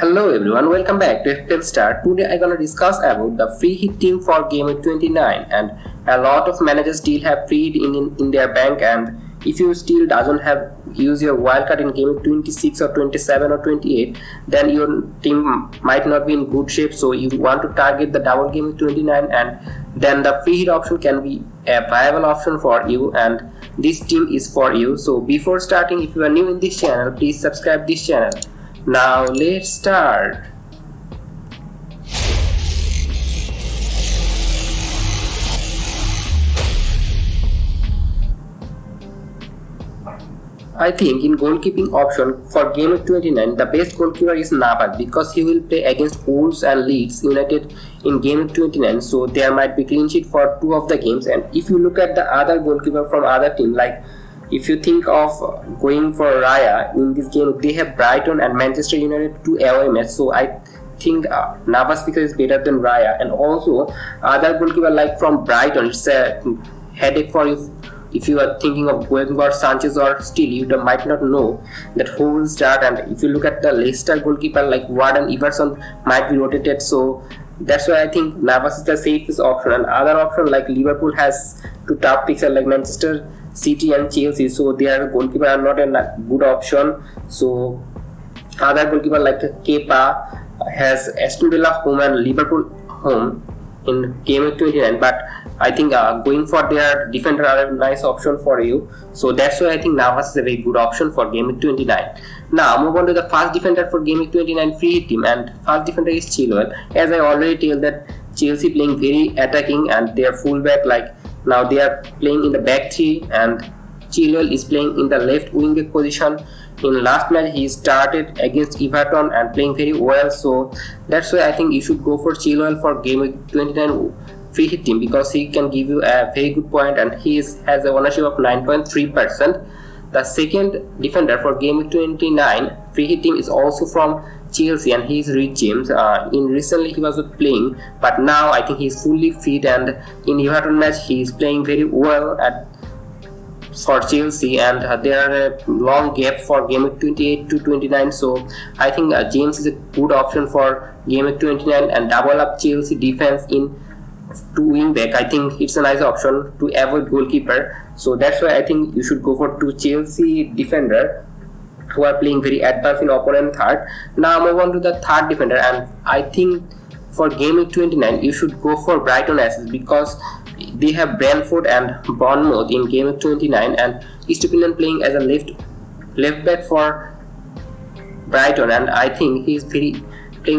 Hello everyone, welcome back to FPL STAR. Today I'm gonna discuss about the free hit team for Gameweek 29, and a lot of managers still have free hit in their bank, and if you still doesn't have use your wildcard in Gameweek 26 or 27 or 28, then your team might not be in good shape, so you want to target the double Gameweek 29, and then the free hit option can be a viable option for you, and this team is for you. So before starting, if you are new in this channel, please subscribe this channel. Now let's start. I think in goalkeeping option for Gameweek 29, the best goalkeeper is Navas because he will play against Wolves and Leeds United in Gameweek 29. So there might be clean sheet for two of the games. And if you look at the other goalkeeper from other team, like if you think of going for Raya in this game, they have Brighton and Manchester United 2 away match. So I think Navas speaker is better than Raya. And also other goalkeeper like from Brighton, it's a headache for you. If you are thinking of going for Sanchez or Steele, you might not know that who will start. And if you look at the Leicester goalkeeper like Ward and Everson might be rotated. So that's why I think Navas is the safest option. And other option like Liverpool has two top picks like Manchester City and Chelsea, so their goalkeeper are not a good option. So other goalkeeper like Kepa has Aston Villa home and Liverpool home in Gameweek 29, but I think going for their defender are a nice option for you. So that's why I think Navas is a very good option for Gameweek 29. Now move on to the first defender for Gameweek 29 free hit team, and first defender is Chilwell. As I already told that Chelsea playing very attacking, and their fullback like now they are playing in the back three, and Chilwell is playing in the left wing back position. In last match he started against Everton and playing very well, so that's why I think you should go for Chilwell for Gameweek 29 free hit team because he can give you a very good point, and he has a ownership of 9.3%. The second defender for Gameweek 29 free hit team is also from Chelsea, and he is Reece James. In recently he was not playing, but now I think he is fully fit, and in Everton match he is playing very well for Chelsea, and there are a long gap for Gameweek 28 to 29. So I think James is a good option for Gameweek 29 and double up Chelsea defense in two wing back. I think it's a nice option to avoid goalkeeper. So that's why I think you should go for two Chelsea defender who are playing very advanced in opponent third. Now move on to the third defender, and I think for Gameweek 29 you should go for Brighton assets because they have Brentford and Bournemouth in Gameweek 29, and Estupiñán playing as a left back for Brighton, and I think he is playing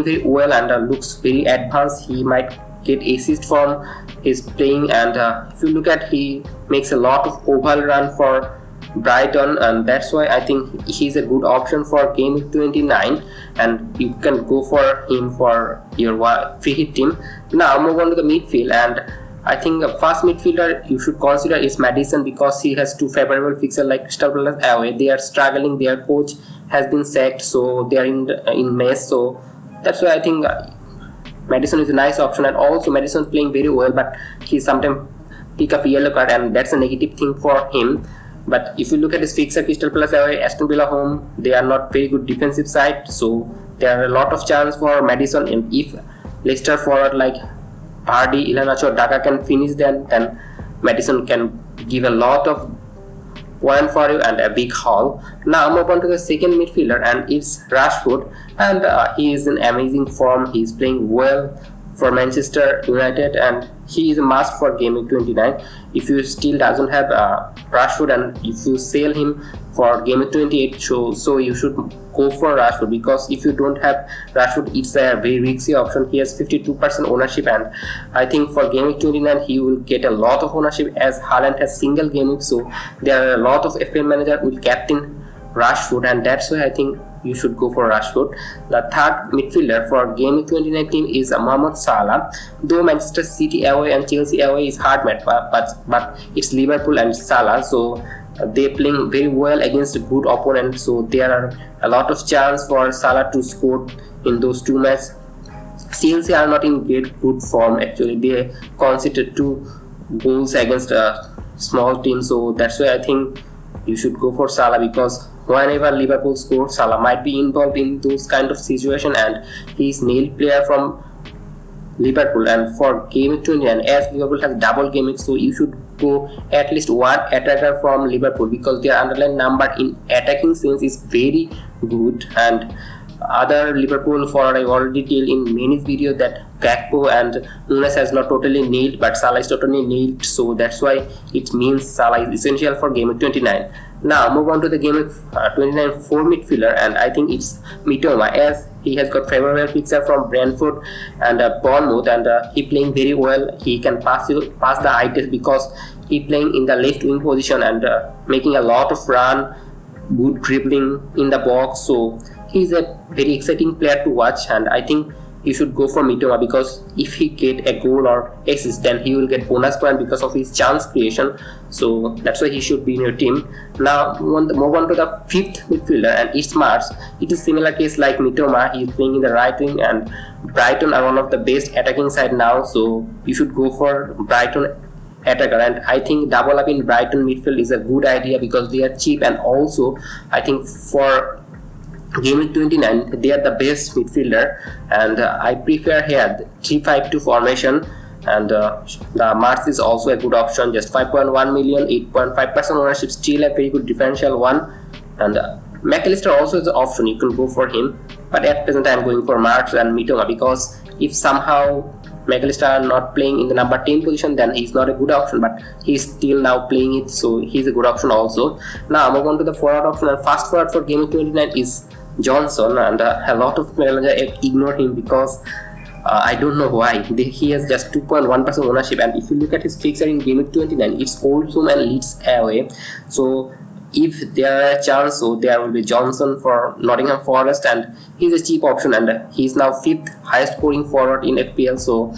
very well and looks very advanced. He might get assist from his playing, and if you look at, he makes a lot of oval run for Brighton, and that's why I think he's a good option for Gameweek 29, and you can go for him for your free hit team. Now move on to the midfield, and I think the first midfielder you should consider is Maddison because he has two favorable fixtures like Crystal Palace away. They are struggling. Their coach has been sacked, so they are in mess. So that's why I think Maddison is a nice option, and also Maddison is playing very well, but he sometimes pick up a yellow card, and that's a negative thing for him. But if you look at his fixture, Crystal Palace away, Aston Villa home, they are not very good defensive side, so there are a lot of chance for Maddison. And if Leicester forward like Vardy, Iheanacho, Daka can finish them, then Maddison can give a lot of point for you and a big haul. Now move on to the second midfielder, and it's Rashford, and he is in amazing form. He is playing well for Manchester United, and he is a must for Gameweek 29. If you still doesn't have Rashford, and if you sell him for Gameweek 28, so you should go for Rashford, because if you don't have Rashford, it's a very risky option. He has 52% ownership, and I think for Gameweek 29 he will get a lot of ownership as Haaland has single game week. So there are a lot of FPL manager will captain Rashford, and that's why I think you should go for Rashford. The third midfielder for Gameweek 29 team is Mohamed Salah. Though Manchester City away and Chelsea away is hard match, but it's Liverpool and Salah, so they playing very well against a good opponent. So there are a lot of chance for Salah to score in those two matches. Chelsea are not in great good form actually. They conceded 2 goals against a small team, so that's why I think you should go for Salah, because whenever Liverpool score, Salah might be involved in those kind of situation, and he is nailed player from Liverpool. And for Gameweek 20, and as Liverpool has double Gameweek, so you should go at least one attacker from Liverpool because their underlying number in attacking sense is very good. And other Liverpool forward, I already tell in many videos that Gakpo and Nunes has not totally nailed, but Salah is totally nailed, so that's why it means Salah is essential for Gameweek 29. Now move on to the Gameweek 29 for midfielder, and I think it's Mitoma, as he has got favorable fixture from Brentford and Bournemouth, and he playing very well. He can pass the eye test because he playing in the left wing position and making a lot of run, good dribbling in the box. So he's a very exciting player to watch, and I think you should go for Mitoma because if he get a goal or assist, then he will get bonus point because of his chance creation. So that's why he should be in your team. Now move on to the fifth midfielder, and it's Mars. It is similar case like Mitoma. He is playing in the right wing, and Brighton are one of the best attacking side now. So you should go for Brighton attacker, and I think double up in Brighton midfield is a good idea because they are cheap, and also I think for Gameweek 29 they are the best midfielder, and I prefer here 3-5-2 formation, and the Mars is also a good option. Just 5.1 million, 8.5% ownership, still a very good differential one. And McAllister also is an option, you can go for him, but at present I am going for Mars and Mitoma because if somehow McAllister are not playing in the number 10 position, then he's not a good option, but he's still now playing it, so he's a good option also. Now move on to the forward option, and fast forward for Gameweek 29 is Johnson, and a lot of managers ignore him because I don't know why. He has just 2.1% ownership, and if you look at his fixture in Gameweek 29, it's Oldham and Leeds away. So if there are a chance, so there will be Johnson for Nottingham Forest, and he's a cheap option, and he's now 5th highest scoring forward in FPL. So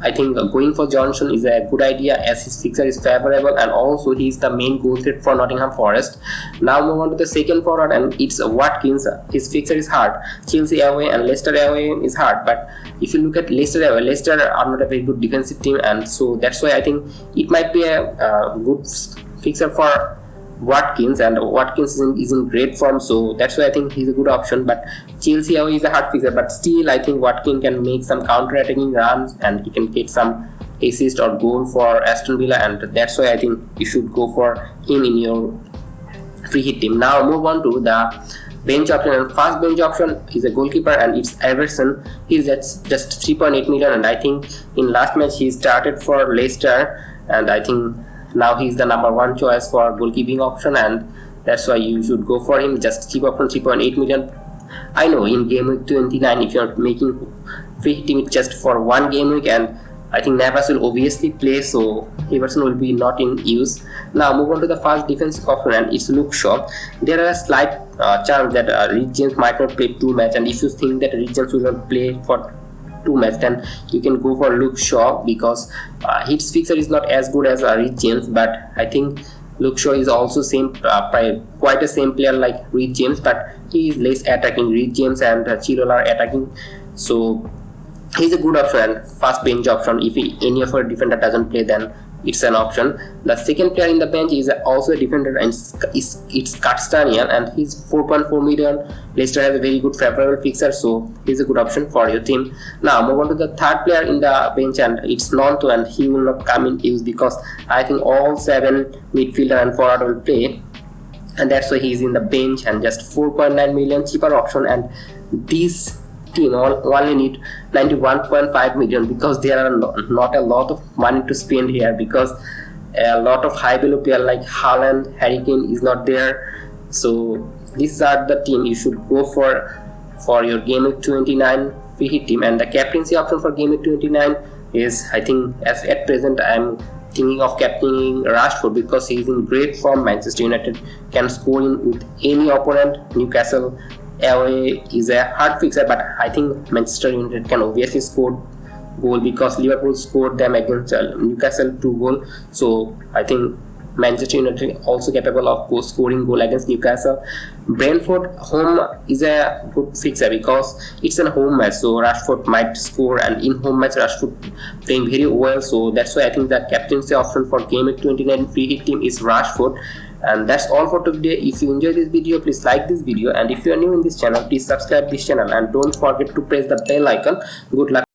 I think going for Johnson is a good idea as his fixture is favorable, and also he is the main goal threat for Nottingham Forest. Now move on to the second forward, and it's Watkins. His fixture is hard. Chelsea away and Leicester away is hard, but if you look at Leicester away, Leicester are not a very good defensive team, and so that's why I think it might be a good fixture for Watkins, and Watkins is in great form, so that's why I think he's a good option. But Chelsea away is a hard fixture, but still I think Watkins can make some counter-attacking runs and he can get some assist or goal for Aston Villa, and that's why I think you should go for him in your free hit team. Now move on to the bench option, and first bench option is a goalkeeper, and it's Everson. He's just 3.8 million, and I think in last match he started for Leicester, and I think now he's the number 1 choice for goalkeeping option, and that's why you should go for him. Just cheap option, 3.8 million. I know in Gameweek 29 if you're making free hit team just for one game week, and I think Navas will obviously play, so Everson will be not in use. Now move on to the first defensive option, and it's Luke Shaw. There are a slight chance that Reece James might not play 2 matches, and if you think that Reece James will not play for 2 matches, then you can go for Luke Shaw because his fixture is not as good as Reece James, but I think Luke Shaw is also quite a same player like Reece James, but he is less attacking. Reece James and Chilwell are attacking, so he's a good option and fast bench option. If any of our defender doesn't play, then it's an option. The second player in the bench is also a defender, and it's Kastanian, and he's 4.4 million. Leicester has a very good favorable fixture, so he's a good option for your team. Now move on to the third player in the bench, and it's Nonto, and he will not come in use because I think all 7 midfielder and forward will play, and that's why he's in the bench, and just 4.9 million cheaper option. And this team only need 91.5 million because there are not a lot of money to spend here, because a lot of high value player like Haaland, Harry Kane is not there. So these are the team you should go for your Gameweek 29 free hit team. And the captaincy option for Gameweek 29 is, I think as at present I'm thinking of captaining Rashford because he is in great form. Manchester United can score in with any opponent. Newcastle away is a hard fixture, but I think Manchester United can obviously score goal because Liverpool scored them against Newcastle 2 goals. So I think Manchester United also capable of scoring goal against Newcastle. Brentford home is a good fixture because it's a home match, so Rashford might score, and in home match Rashford playing very well. So that's why I think that captaincy option for Gameweek 29 free hit team is Rashford. And that's all for today. If you enjoyed this video, please like this video, and if you are new in this channel, please subscribe this channel and don't forget to press the bell icon. Good luck.